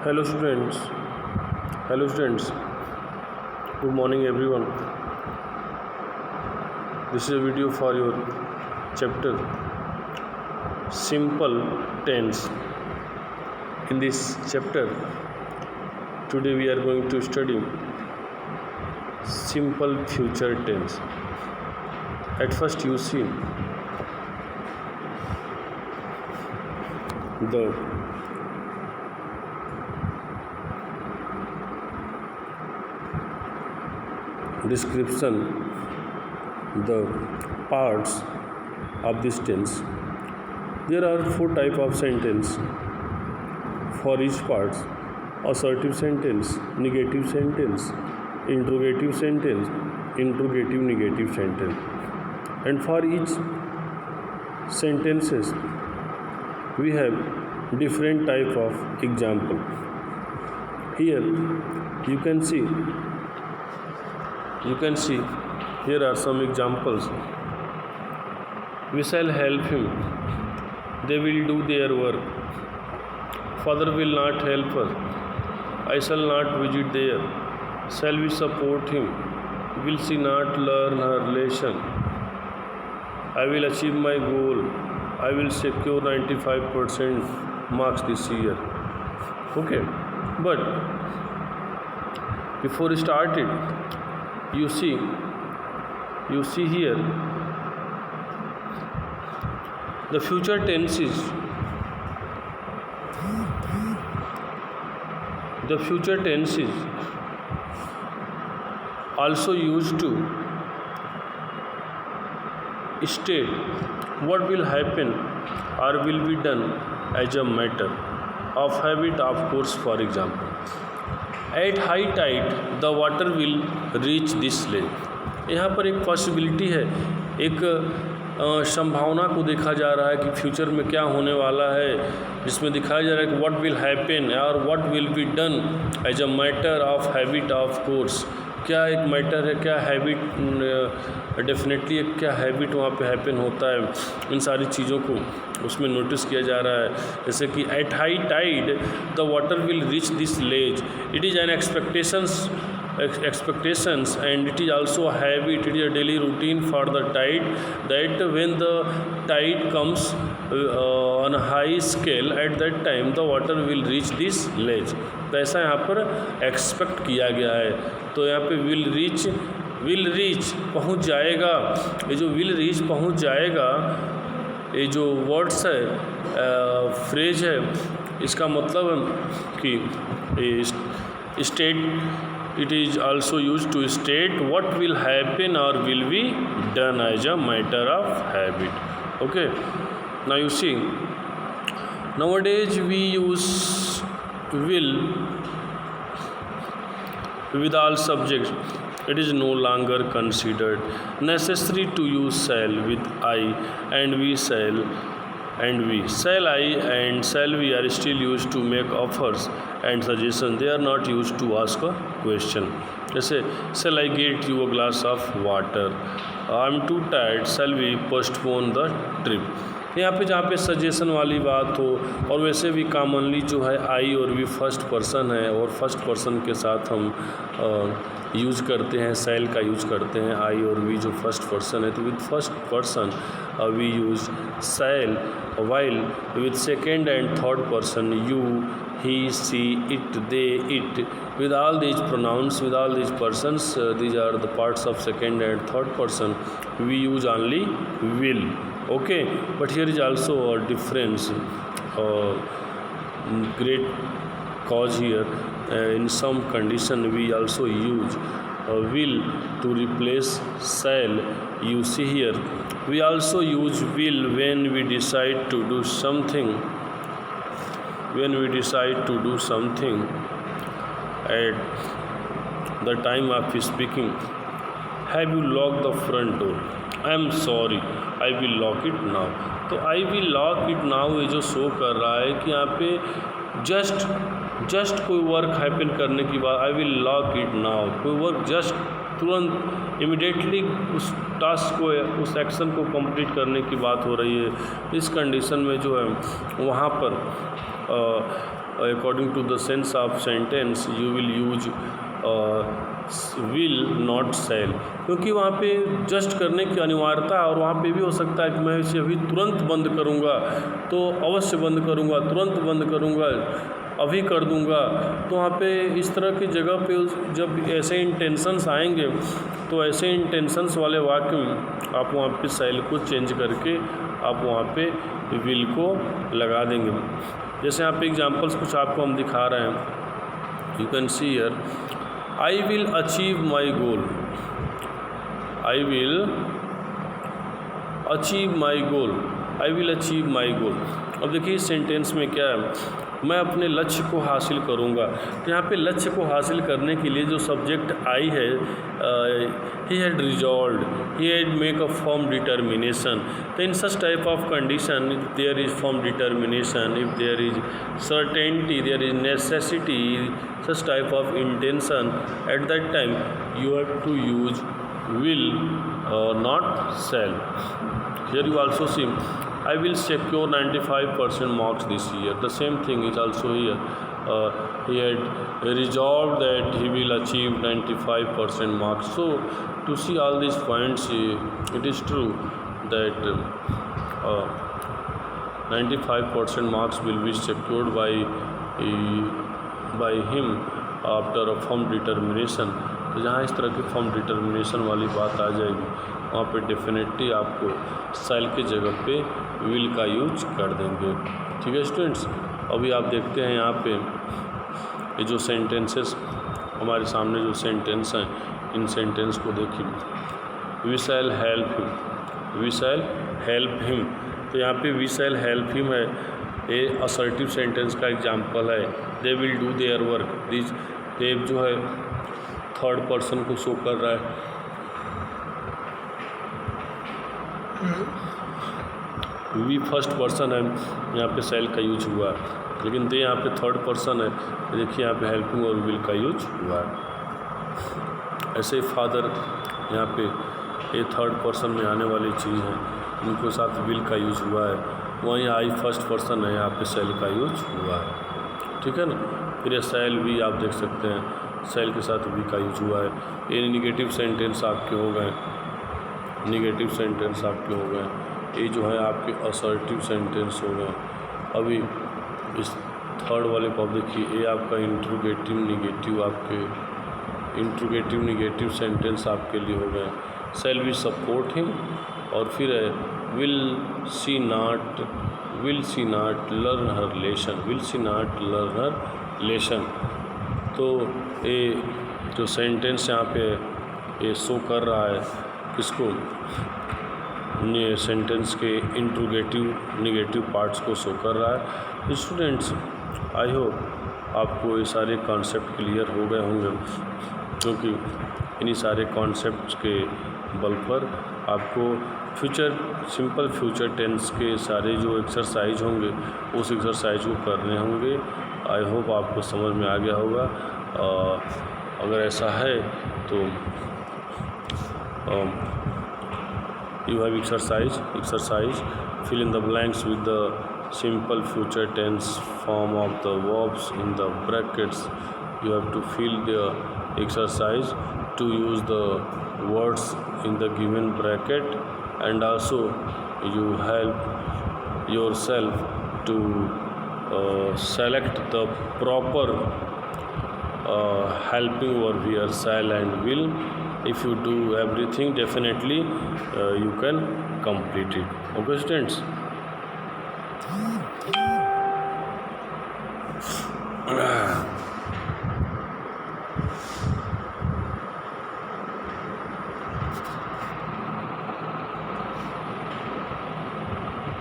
Hello students. Hello students. Good morning everyone. This is a video for your chapter Simple Tense. In this chapter, today we are going to study simple future tense. At first you see the description, the parts of this tense. There are 4 types of sentence for each part: assertive sentence, negative sentence, interrogative sentence, interrogative negative sentence. And for each sentences we have different type of example. Here you can see here are some examples. We shall help him, they will do their work. Father will not help us, I shall not visit there. Shall we support him, will she not learn her lesson? I will achieve my goal, I will secure 95% marks this year. Okay, but before started, you see here the future tenses. The future tenses also used to state what will happen or will be done as a matter of habit. Of course, for example, at high tide the water will reach this lake. यहाँ पर एक possibility है, एक संभावना को देखा जा रहा है कि फ्यूचर में क्या होने वाला है, जिसमें दिखाया जा रहा है कि व्हाट विल हैपन और what will be done as a matter of habit. Of course, क्या एक मैटर है, क्या हैबिट, डेफिनेटली एक क्या हैबिट वहाँ पे हैपन होता है. इन सारी चीज़ों को उसमें नोटिस किया जा रहा है. जैसे कि at high tide the water will reach this ledge, it is an expectations and it is also a habit, it is a daily routine for the tide, that when the tide comes on a high scale, at that time the water will reach this ledge. तो ऐसा यहाँ पर expect किया गया है. तो यहाँ पे विल रीच पहुँच जाएगा. ये जो विल रीच पहुँच जाएगा, ये जो वर्ड्स है, फ्रेज है, इसका मतलब है कि state, it is also used to state what will happen or will be done as a matter of habit. Okay, now you see, nowadays we use will with all subjects. It is no longer considered necessary to use shall with I and we shall and we. Shall I and shall we are still used to make offers and suggestions. They are not used to ask a question. जैसे shall I get you a glass of water, I am too tired, shall we postpone the trip. यहाँ पे जहाँ पे suggestion वाली बात हो, और वैसे भी कॉमनली जो है आई और वी फर्स्ट पर्सन है, और फर्स्ट पर्सन के साथ हम यूज़ करते हैं, सेल का यूज़ करते हैं. आई और वी जो फर्स्ट पर्सन है, तो with first person we use shall, while with second and third person you, he, she, it, they, it. With all these pronouns, with all these persons, these are the parts of second and third person, we use only will. Okay, but here is also a difference, great cause here. In some condition we also use will to replace shall. You see here, we also use will when we decide to do something. When we decide to do something at the time of speaking. Have you locked the front door? I am sorry, I will lock it now. तो I will lock it now ये जो show कर रहा है कि यहाँ पे just कोई वर्क हैपन करने की बात, I will lock it now. कोई वर्क जस्ट तुरंत इमिडिएटली उस टास्क को, उस एक्शन को कंप्लीट करने की बात हो रही है. इस कंडीशन में जो है वहाँ पर according to the sense of sentence you will use will not sell, क्योंकि वहाँ पे जस्ट करने की अनिवार्यता है। और वहाँ पे भी हो सकता है कि मैं इसे अभी तुरंत बंद करूँगा, तो अवश्य बंद करूँगा, तुरंत बंद करूँगा, अभी कर दूँगा। तो वहाँ पे इस तरह की जगह पे जब ऐसे इंटेंशंस आएंगे तो ऐसे इंटेंशंस वाले वाक्य में आप वहाँ पे सेल को चेंज करके आप वहाँ पे विल को लगा देंगे। जैसे यहाँ पे एग्जांपल्स कुछ आपको हम दिखा रहे हैं। You can see here, I will achieve my goal, I will achieve my goal, I will achieve my goal. अब देखिए इस सेंटेंस में क्या है, मैं अपने लक्ष्य को हासिल करूंगा। तो यहाँ पे लक्ष्य को हासिल करने के लिए जो सब्जेक्ट आई है, he had resolved, he had make a firm determination. तो in such type of condition, if there is firm determination, if there is certainty, there is necessity, such type of intention, at that time you have to use will, not shall. Here you also see, I will secure 95% marks this year. The same thing is also here. He had resolved that he will achieve 95% marks. So to see all these points, it is true that 95% marks will be secured by him after a firm determination। तो जहाँ इस तरह की firm determination वाली बात आ जाएगी वहाँ पे डेफिनेटली आपको शैल की जगह पे विल का यूज कर देंगे। ठीक है स्टूडेंट्स, अभी आप देखते हैं यहाँ पे ये जो सेंटेंसेस हमारे सामने जो सेंटेंस हैं, इन सेंटेंस को देखिए। We shall help him, we shall help him. तो यहाँ पे वी शैल हेल्प हिम है, ये असर्टिव सेंटेंस का एग्जाम्पल है। They will do their work, this they जो है थर्ड पर्सन को शो कर रहा है। वी फर्स्ट पर्सन है, यहाँ पे शैल का यूज हुआ है, लेकिन दे यहाँ पे थर्ड पर्सन है। देखिए यहाँ पे हेल्पिंग और विल का यूज हुआ है। ऐसे ही फादर यहाँ पे ये थर्ड पर्सन में आने वाली चीज़ है, इनको साथ विल का यूज हुआ है। वहीं आई फर्स्ट पर्सन है, यहाँ पे शैल का यूज हुआ है। ठीक है ना। फिर ये शैल भी आप देख सकते हैं, शैल के साथ भी का यूज हुआ है। ये निगेटिव सेंटेंस आपके हो गए, निगेटिव सेंटेंस आपके हो गए। ये जो है आपके असर्टिव सेंटेंस हो गए। अभी इस थर्ड वाले को आप देखिए, ये आपका इंट्रोगेटिव निगेटिव, आपके इंट्रोगेटिव निगेटिव सेंटेंस आपके लिए हो गए। शैल वी सपोर्ट हिम, और फिर है will she not, will she not learn her lesson, will she not learn her lesson. तो ये जो सेंटेंस यहाँ पे ये शो कर रहा है किसको, ये सेंटेंस के इंट्रोगेटिव निगेटिव पार्ट्स को शो कर रहा है। स्टूडेंट्स, आई होप आपको ये सारे कॉन्सेप्ट क्लियर हो गए होंगे, क्योंकि इन्हीं सारे कॉन्सेप्ट्स के बल पर आपको फ्यूचर सिंपल फ्यूचर टेंस के सारे जो एक्सरसाइज होंगे उस एक्सरसाइज को करने होंगे। आई होप आपको समझ में आ गया होगा। अगर ऐसा है तो you have exercise fill in the blanks with the simple future tense form of the verbs in the brackets. You have to fill the exercise to use the words in the given bracket, and also you help yourself to select the proper helping verb here, shall and will. If you do everything, definitely you can complete it. Okay students.